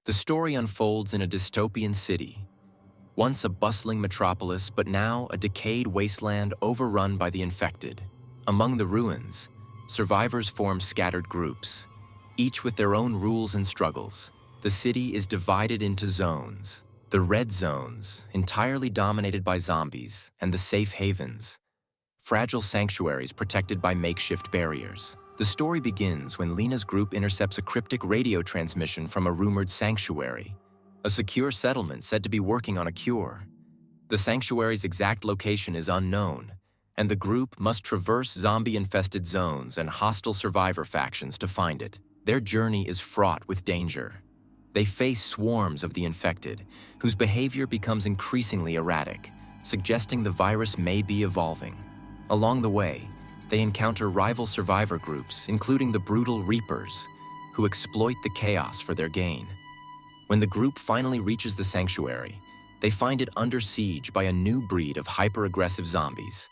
The story unfolds in a dystopian city, once a bustling metropolis, but now a decayed wasteland overrun by the infected. Among the ruins, survivors form scattered groups, each with their own rules and struggles. The city is divided into zones. The red zones, entirely dominated by zombies, and the safe havens, fragile sanctuaries protected by makeshift barriers. The story begins when Lena's group intercepts a cryptic radio transmission from a rumored sanctuary, a secure settlement said to be working on a cure. The sanctuary's exact location is unknown, and the group must traverse zombie-infested zones and hostile survivor factions to find it. Their journey is fraught with danger. They face swarms of the infected, whose behavior becomes increasingly erratic, suggesting the virus may be evolving. Along the way, they encounter rival survivor groups, including the brutal Reapers, who exploit the chaos for their gain. When the group finally reaches the sanctuary, they find it under siege by a new breed of hyper-aggressive zombies.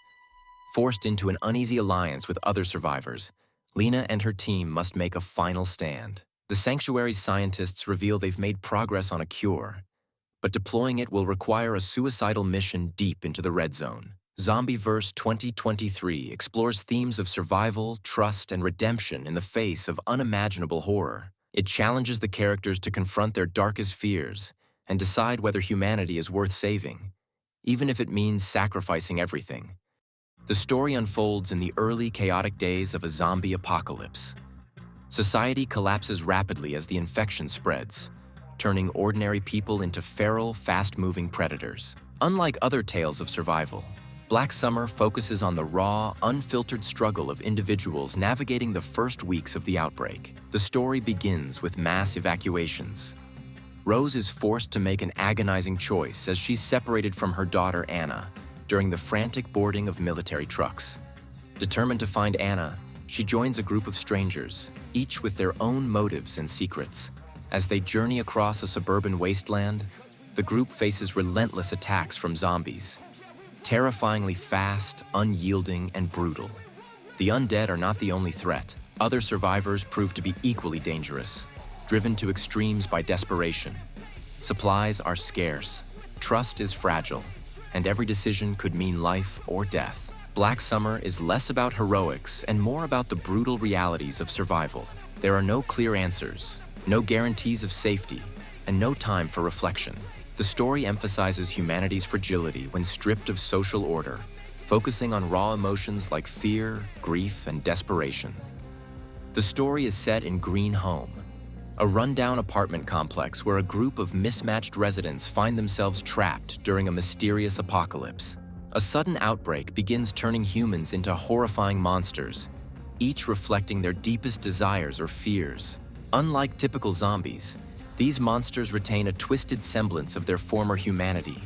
Forced into an uneasy alliance with other survivors, Lena and her team must make a final stand. The sanctuary's scientists reveal they've made progress on a cure, but deploying it will require a suicidal mission deep into the red zone. Zombieverse 2023 explores themes of survival, trust, and redemption in the face of unimaginable horror. It challenges the characters to confront their darkest fears and decide whether humanity is worth saving, even if it means sacrificing everything. The story unfolds in the early chaotic days of a zombie apocalypse. Society collapses rapidly as the infection spreads, turning ordinary people into feral, fast-moving predators. Unlike other tales of survival, Black Summer focuses on the raw, unfiltered struggle of individuals navigating the first weeks of the outbreak. The story begins with mass evacuations. Rose is forced to make an agonizing choice as she's separated from her daughter Anna during the frantic boarding of military trucks. Determined to find Anna, she joins a group of strangers, each with their own motives and secrets. As they journey across a suburban wasteland, the group faces relentless attacks from zombies. Terrifyingly fast, unyielding, and brutal. The undead are not the only threat. Other survivors prove to be equally dangerous, driven to extremes by desperation. Supplies are scarce, trust is fragile, and every decision could mean life or death. Black Summer is less about heroics and more about the brutal realities of survival. There are no clear answers, no guarantees of safety, and no time for reflection. The story emphasizes humanity's fragility when stripped of social order, focusing on raw emotions like fear, grief, and desperation. The story is set in Green Home, a rundown apartment complex where a group of mismatched residents find themselves trapped during a mysterious apocalypse. A sudden outbreak begins turning humans into horrifying monsters, each reflecting their deepest desires or fears. Unlike typical zombies, these monsters retain a twisted semblance of their former humanity,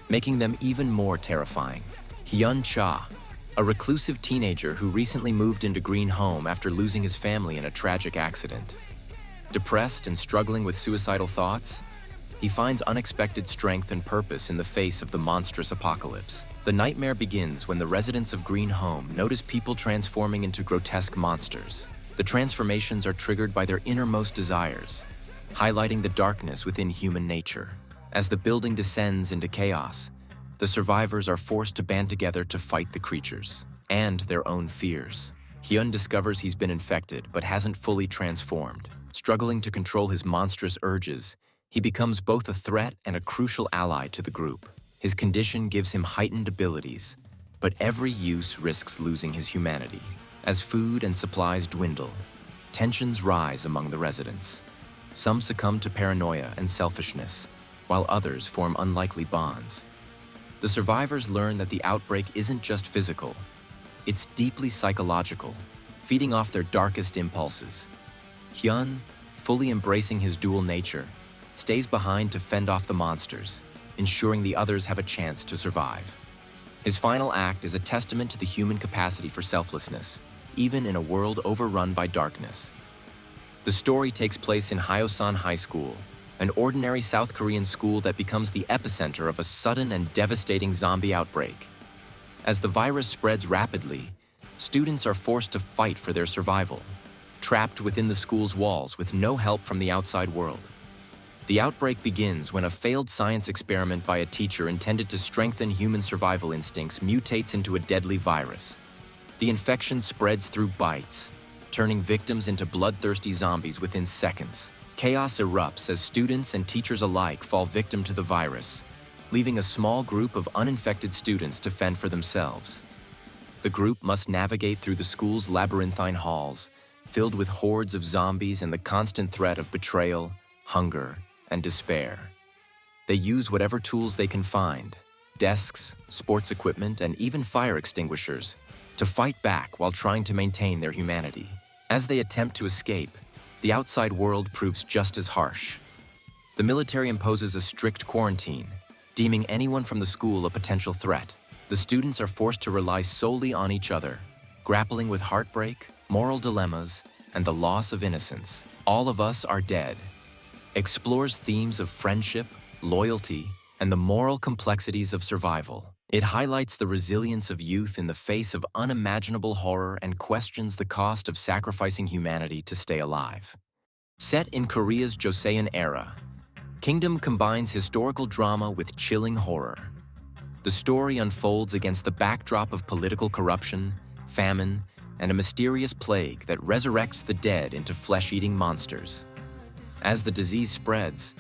making them even more terrifying. Hyun Cha, a reclusive teenager who recently moved into Green Home after losing his family in a tragic accident. Depressed and struggling with suicidal thoughts, he finds unexpected strength and purpose in the face of the monstrous apocalypse. The nightmare begins when the residents of Green Home notice people transforming into grotesque monsters. The transformations are triggered by their innermost desires, highlighting the darkness within human nature. As the building descends into chaos, the survivors are forced to band together to fight the creatures and their own fears. Hyun discovers he's been infected but hasn't fully transformed. Struggling to control his monstrous urges, he becomes both a threat and a crucial ally to the group. His condition gives him heightened abilities, but every use risks losing his humanity. As food and supplies dwindle, tensions rise among the residents. Some succumb to paranoia and selfishness, while others form unlikely bonds. The survivors learn that the outbreak isn't just physical, it's deeply psychological, feeding off their darkest impulses. Hyun, fully embracing his dual nature, stays behind to fend off the monsters, ensuring the others have a chance to survive. His final act is a testament to the human capacity for selflessness, even in a world overrun by darkness. The story takes place in Hyosan High School, an ordinary South Korean school that becomes the epicenter of a sudden and devastating zombie outbreak. As the virus spreads rapidly, students are forced to fight for their survival, trapped within the school's walls with no help from the outside world. The outbreak begins when a failed science experiment by a teacher intended to strengthen human survival instincts mutates into a deadly virus. The infection spreads through bites, turning victims into bloodthirsty zombies within seconds. Chaos erupts as students and teachers alike fall victim to the virus, leaving a small group of uninfected students to fend for themselves. The group must navigate through the school's labyrinthine halls, filled with hordes of zombies and the constant threat of betrayal, hunger, and despair. They use whatever tools they can find, desks, sports equipment, and even fire extinguishers, to fight back while trying to maintain their humanity. As they attempt to escape, the outside world proves just as harsh. The military imposes a strict quarantine, deeming anyone from the school a potential threat. The students are forced to rely solely on each other, grappling with heartbreak, moral dilemmas, and the loss of innocence. All of Us Are Dead explores themes of friendship, loyalty, and the moral complexities of survival. It highlights the resilience of youth in the face of unimaginable horror and questions the cost of sacrificing humanity to stay alive. Set in Korea's Joseon era, Kingdom combines historical drama with chilling horror. The story unfolds against the backdrop of political corruption, famine, and a mysterious plague that resurrects the dead into flesh-eating monsters. As the disease spreads,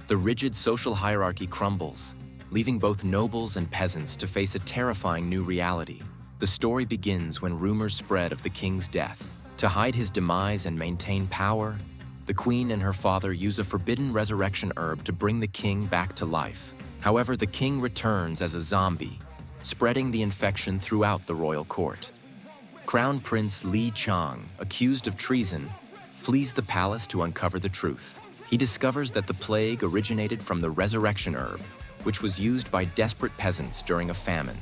the rigid social hierarchy crumbles, leaving both nobles and peasants to face a terrifying new reality. The story begins when rumors spread of the king's death. To hide his demise and maintain power, the queen and her father use a forbidden resurrection herb to bring the king back to life. However, the king returns as a zombie, spreading the infection throughout the royal court. Crown Prince Lee Chang, accused of treason, flees the palace to uncover the truth. He discovers that the plague originated from the resurrection herb, which was used by desperate peasants during a famine.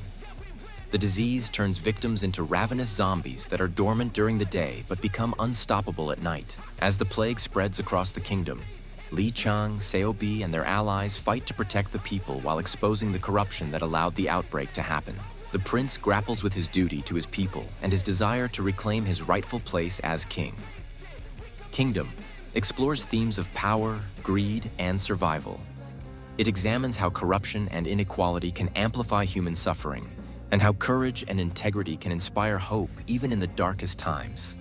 The disease turns victims into ravenous zombies that are dormant during the day but become unstoppable at night. As the plague spreads across the kingdom, Lee Chang, Seobi, and their allies fight to protect the people while exposing the corruption that allowed the outbreak to happen. The prince grapples with his duty to his people and his desire to reclaim his rightful place as king. Kingdom explores themes of power, greed, and survival. It examines how corruption and inequality can amplify human suffering, and how courage and integrity can inspire hope even in the darkest times.